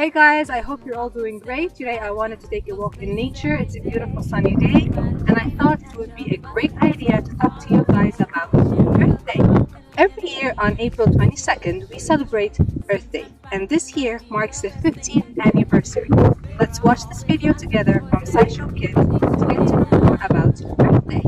Hi guys, I hope you're all doing great. Today I wanted to take a walk in nature. It's a beautiful sunny day and I thought it would be a great idea to talk to you guys about Earth Day. Every year on April 22nd, we celebrate Earth Day, and this year marks the 15th anniversary. Let's watch this video together from SciShow Kids to get to know more about Earth Day.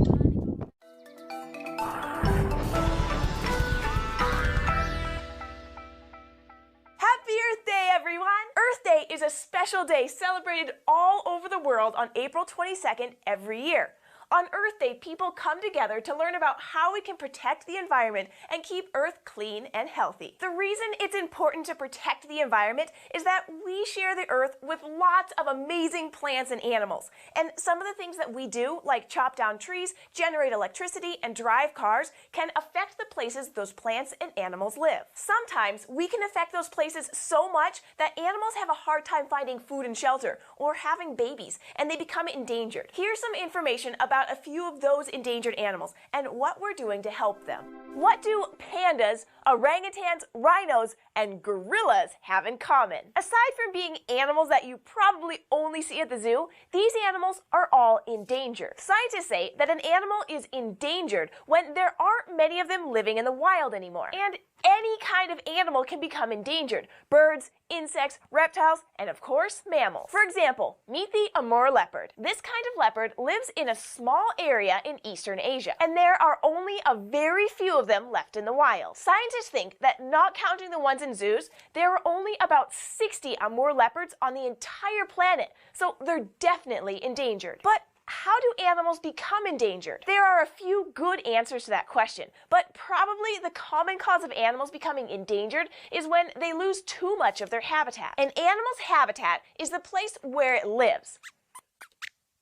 Happy Earth Day, everyone! Earth Day is a special day celebrated all over the world on April 22nd every year. On Earth Day, people come together to learn about how we can protect the environment and keep Earth clean and healthy. The reason it's important to protect the environment is that we share the Earth with lots of amazing plants and animals. And some of the things that we do, like chop down trees, generate electricity, and drive cars, can affect the places those plants and animals live. Sometimes we can affect those places so much that animals have a hard time finding food and shelter or having babies, and they become endangered. Here's some information about a few of those endangered animals and what we're doing to help them. What do pandas, orangutans, rhinos, and gorillas have in common? Aside from being animals that you probably only see at the zoo, these animals are all endangered. Scientists say that an animal is endangered when there aren't many of them living in the wild anymore. And any kind of animal can become endangered: birds, insects, reptiles, and of course, mammals. For example, meet the Amur leopard. This kind of leopard lives in a small area in Eastern Asia, and there are only a very few of them left in the wild. Scientists think that, not counting the ones in zoos, there are only about 60 Amur leopards on the entire planet, so they're definitely endangered. But how do animals become endangered? There are a few good answers to that question, but probably the common cause of animals becoming endangered is when they lose too much of their habitat. An animal's habitat is the place where it lives.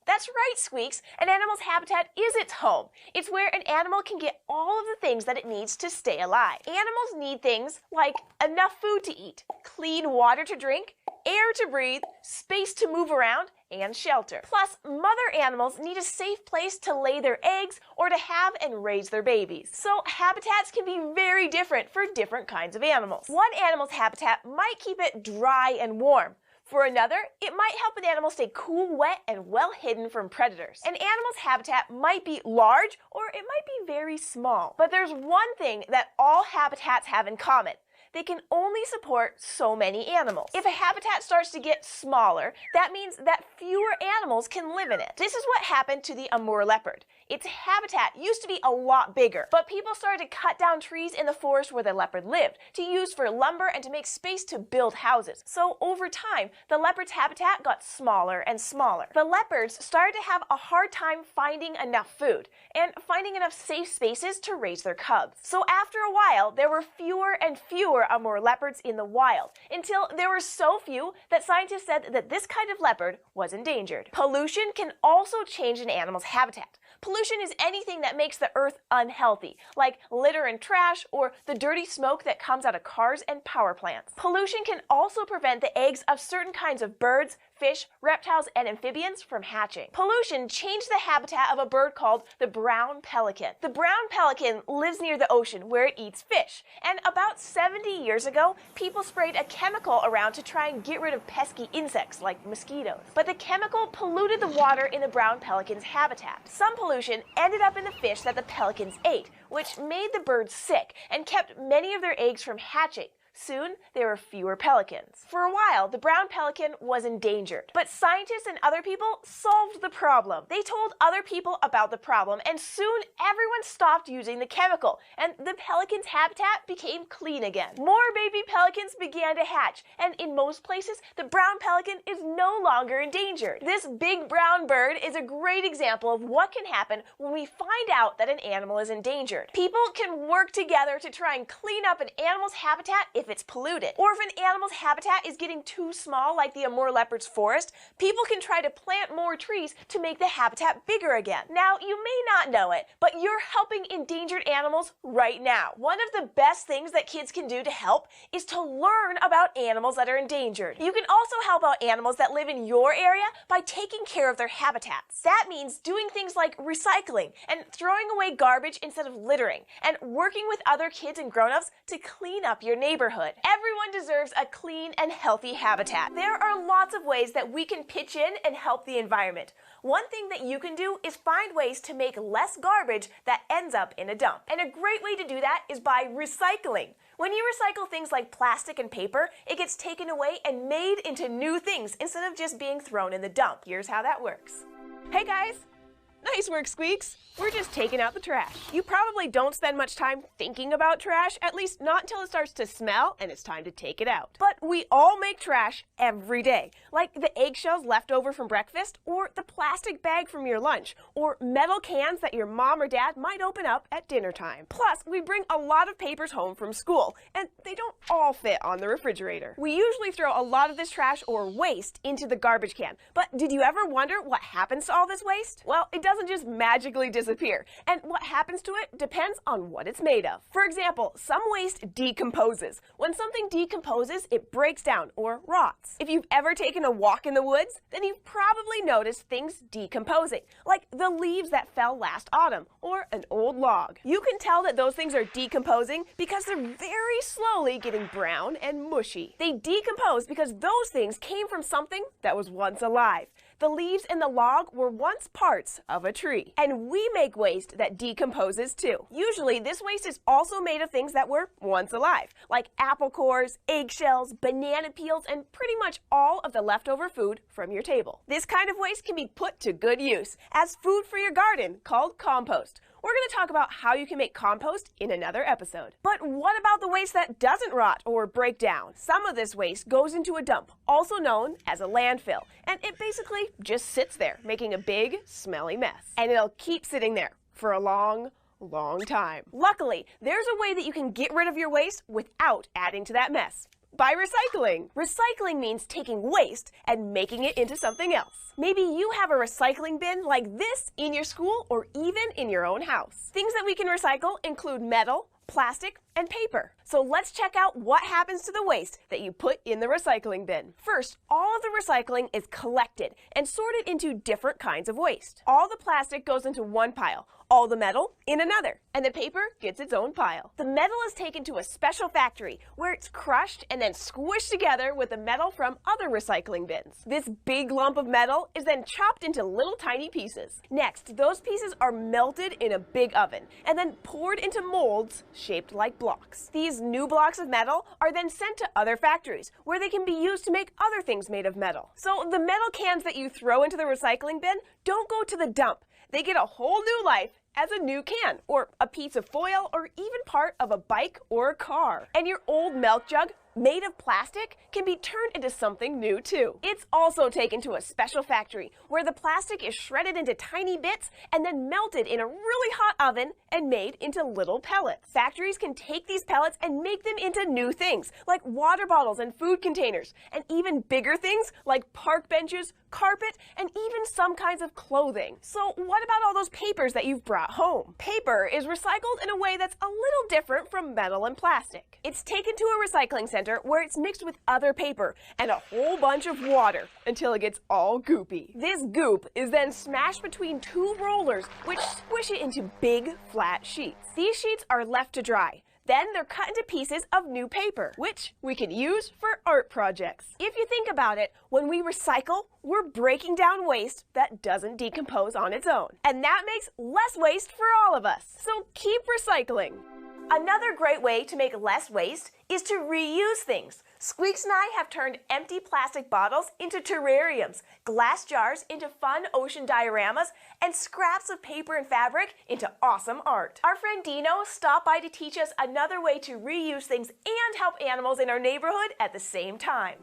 That's right, Squeaks. An animal's habitat is its home. It's where an animal can get all of the things that it needs to stay alive. Animals need things like enough food to eat, clean water to drink, air to breathe, space to move around, and shelter. Plus, mother animals need a safe place to lay their eggs or to have and raise their babies. So habitats can be very different for different kinds of animals. One animal's habitat might keep it dry and warm. For another, it might help an animal stay cool, wet, and well hidden from predators. An animal's habitat might be large or it might be very small. But there's one thing that all habitats have in common: they can only support so many animals. If a habitat starts to get smaller, that means that fewer animals can live in it. This is what happened to the Amur leopard. Its habitat used to be a lot bigger, but people started to cut down trees in the forest where the leopard lived to use for lumber and to make space to build houses. So over time, the leopard's habitat got smaller and smaller. The leopards started to have a hard time finding enough food and finding enough safe spaces to raise their cubs. So after a while, there were fewer and fewer Amur leopards in the wild, until there were so few that scientists said that this kind of leopard was endangered. Pollution can also change an animal's habitat. Pollution is anything that makes the earth unhealthy, like litter and trash or the dirty smoke that comes out of cars and power plants. Pollution can also prevent the eggs of certain kinds of birds, fish, reptiles, and amphibians from hatching. Pollution changed the habitat of a bird called the brown pelican. The brown pelican lives near the ocean where it eats fish, and about 70 years ago, people sprayed a chemical around to try and get rid of pesky insects like mosquitoes. But the chemical polluted the water in the brown pelican's habitat. Some pollution ended up in the fish that the pelicans ate, which made the birds sick and kept many of their eggs from hatching. Soon, there were fewer pelicans. For a while, the brown pelican was endangered, but scientists and other people solved the problem. They told other people about the problem, and soon everyone stopped using the chemical, and the pelican's habitat became clean again. More baby pelicans began to hatch, and in most places, the brown pelican is no longer endangered. This big brown bird is a great example of what can happen when we find out that an animal is endangered. People can work together to try and clean up an animal's habitat if it's polluted. Or if an animal's habitat is getting too small, like the Amur leopard's forest, people can try to plant more trees to make the habitat bigger again. Now, you may not know it, but you're helping endangered animals right now. One of the best things that kids can do to help is to learn about animals that are endangered. You can also help out animals that live in your area by taking care of their habitats. That means doing things like recycling and throwing away garbage instead of littering, and working with other kids and grown-ups to clean up your neighborhood. neighborhood. Everyone deserves a clean and healthy habitat. There are lots of ways that we can pitch in and help the environment. One thing that you can do is find ways to make less garbage that ends up in a dump. And a great way to do that is by recycling. When you recycle things like plastic and paper, it gets taken away and made into new things instead of just being thrown in the dump. Here's how that works. Hey guys! Nice work, Squeaks! We're just taking out the trash. You probably don't spend much time thinking about trash, at least not until it starts to smell and it's time to take it out. But we all make trash every day, like the eggshells left over from breakfast, or the plastic bag from your lunch, or metal cans that your mom or dad might open up at dinner time. Plus, we bring a lot of papers home from school, and they don't all fit on the refrigerator. We usually throw a lot of this trash or waste into the garbage can, but did you ever wonder what happens to all this waste? Well, it doesn't just magically disappear, and what happens to it depends on what it's made of. For example, some waste decomposes. When something decomposes, it breaks down or rots. If you've ever taken a walk in the woods, then you've probably noticed things decomposing, like the leaves that fell last autumn, or an old log. You can tell that those things are decomposing because they're very slowly getting brown and mushy. They decompose because those things came from something that was once alive. The leaves in the log were once parts of a tree. And we make waste that decomposes too. Usually, this waste is also made of things that were once alive, like apple cores, eggshells, banana peels, and pretty much all of the leftover food from your table. This kind of waste can be put to good use as food for your garden, called compost. We're going to talk about how you can make compost in another episode. But what about the waste that doesn't rot or break down? Some of this waste goes into a dump, also known as a landfill, and it basically just sits there, making a big, smelly mess. And it'll keep sitting there for a long time. Luckily, there's a way that you can get rid of your waste without adding to that mess. By recycling. Recycling means taking waste and making it into something else. Maybe you have a recycling bin like this in your school or even in your own house. Things that we can recycle include metal, plastic, and paper. So let's check out what happens to the waste that you put in the recycling bin. First, all of the recycling is collected and sorted into different kinds of waste. All the plastic goes into one pile, all the metal in another, and the paper gets its own pile. The metal is taken to a special factory where it's crushed and then squished together with the metal from other recycling bins. This big lump of metal is then chopped into little tiny pieces. Next, those pieces are melted in a big oven and then poured into molds shaped like blocks. These new blocks of metal are then sent to other factories where they can be used to make other things made of metal. So the metal cans that you throw into the recycling bin don't go to the dump. They get a whole new life as a new can, or a piece of foil, or even part of a bike or a car. And your old milk jug, made of plastic, can be turned into something new too. It's also taken to a special factory where the plastic is shredded into tiny bits and then melted in a really hot oven and made into little pellets. Factories can take these pellets and make them into new things like water bottles and food containers, and even bigger things like park benches, carpet, and even some kinds of clothing. So what about all those papers that you've brought home? Paper is recycled in a way that's a little different from metal and plastic. It's taken to a recycling center where it's mixed with other paper and a whole bunch of water until it gets all goopy. This goop is then smashed between two rollers which squish it into big flat sheets. These sheets are left to dry. Then they're cut into pieces of new paper, which we can use for art projects. If you think about it, when we recycle, we're breaking down waste that doesn't decompose on its own. And that makes less waste for all of us. So keep recycling. Another great way to make less waste is to reuse things. Squeaks and I have turned empty plastic bottles into terrariums, glass jars into fun ocean dioramas, and scraps of paper and fabric into awesome art. Our friend Dino stopped by to teach us another way to reuse things and help animals in our neighborhood at the same time.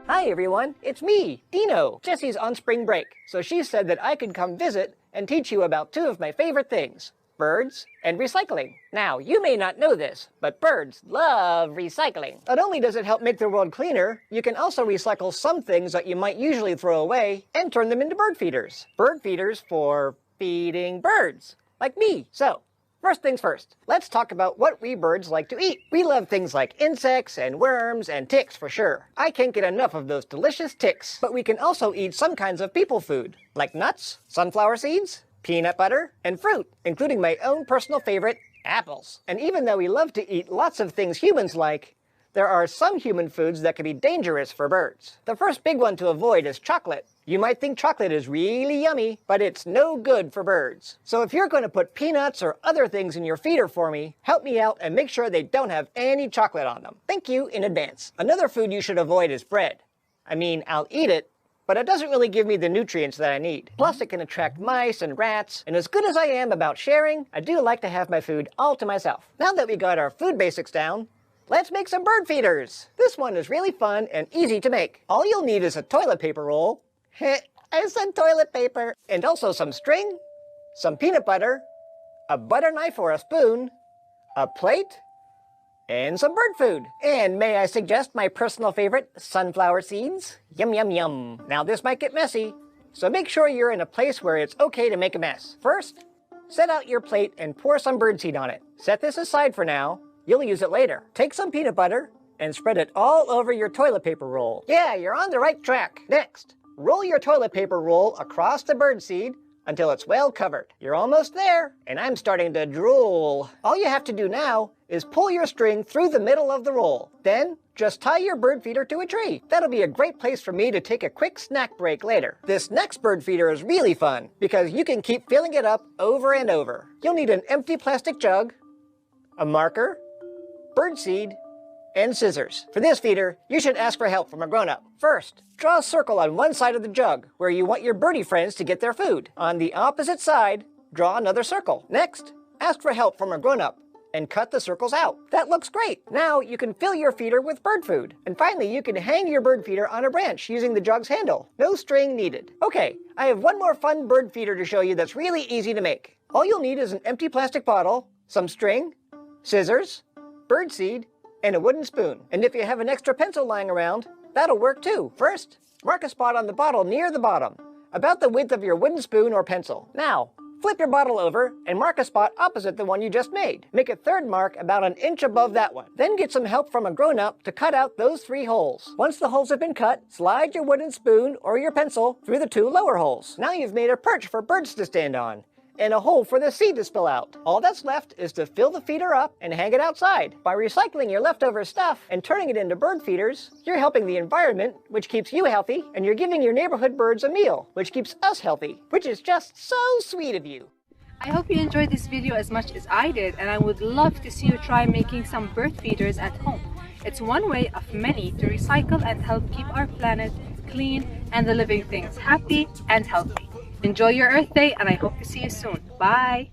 Hi everyone, it's me, Dino. Jessie's on spring break, so she said that I could come visit and teach you about two of my favorite things. Birds and recycling. Now, you may not know this, but birds love recycling. Not only does it help make the world cleaner, you can also recycle some things that you might usually throw away and turn them into bird feeders. Bird feeders for feeding birds, like me. So, first things first, let's talk about what we birds like to eat. We love things like insects and worms and ticks for sure. I can't get enough of those delicious ticks. But we can also eat some kinds of people food, like nuts, sunflower seeds, peanut butter, and fruit, including my own personal favorite, apples. And even though we love to eat lots of things humans like, there are some human foods that can be dangerous for birds. The first big one to avoid is chocolate. You might think chocolate is really yummy, but it's no good for birds. So if you're going to put peanuts or other things in your feeder for me, help me out and make sure they don't have any chocolate on them. Thank you in advance. Another food you should avoid is bread. I mean, I'll eat it, but it doesn't really give me the nutrients that I need. Plus, it can attract mice and rats, and as good as I am about sharing, I do like to have my food all to myself. Now that we got our food basics down, let's make some bird feeders. This one is really fun and easy to make. All you'll need is a toilet paper roll, I said toilet paper, and also some string, some peanut butter, a butter knife or a spoon, a plate, and some bird food. And may I suggest my personal favorite, sunflower seeds? Yum, yum, yum. Now this might get messy, so make sure you're in a place where it's okay to make a mess. First, set out your plate and pour some birdseed on it. Set this aside for now. You'll use it later. Take some peanut butter and spread it all over your toilet paper roll. Yeah, you're on the right track. Next, roll your toilet paper roll across the birdseed until it's well covered. You're almost there, and I'm starting to drool. All you have to do now is pull your string through the middle of the roll. Then, just tie your bird feeder to a tree. That'll be a great place for me to take a quick snack break later. This next bird feeder is really fun because you can keep filling it up over and over. You'll need an empty plastic jug, a marker, birdseed, and scissors. For this feeder, you should ask for help from a grown-up. First, draw a circle on one side of the jug where you want your birdie friends to get their food. On the opposite side, draw another circle. Next, ask for help from a grown-up and cut the circles out. That looks great. Now you can fill your feeder with bird food. And finally, you can hang your bird feeder on a branch using the jug's handle. No string needed. Okay, I have one more fun bird feeder to show you that's really easy to make. All you'll need is an empty plastic bottle, some string, scissors, birdseed, and a wooden spoon. And if you have an extra pencil lying around, that'll work too. First, mark a spot on the bottle near the bottom, about the width of your wooden spoon or pencil. Now, flip your bottle over and mark a spot opposite the one you just made. Make a third mark about an inch above that one. Then get some help from a grown-up to cut out those 3 holes. Once the holes have been cut, slide your wooden spoon or your pencil through the 2 lower holes. Now you've made a perch for birds to stand on, and a hole for the seed to spill out. All that's left is to fill the feeder up and hang it outside. By recycling your leftover stuff and turning it into bird feeders, you're helping the environment, which keeps you healthy, and you're giving your neighborhood birds a meal, which keeps us healthy, which is just so sweet of you. I hope you enjoyed this video as much as I did, and I would love to see you try making some bird feeders at home. It's one way of many to recycle and help keep our planet clean and the living things happy and healthy. Enjoy your Earth Day, and I hope to see you soon. Bye!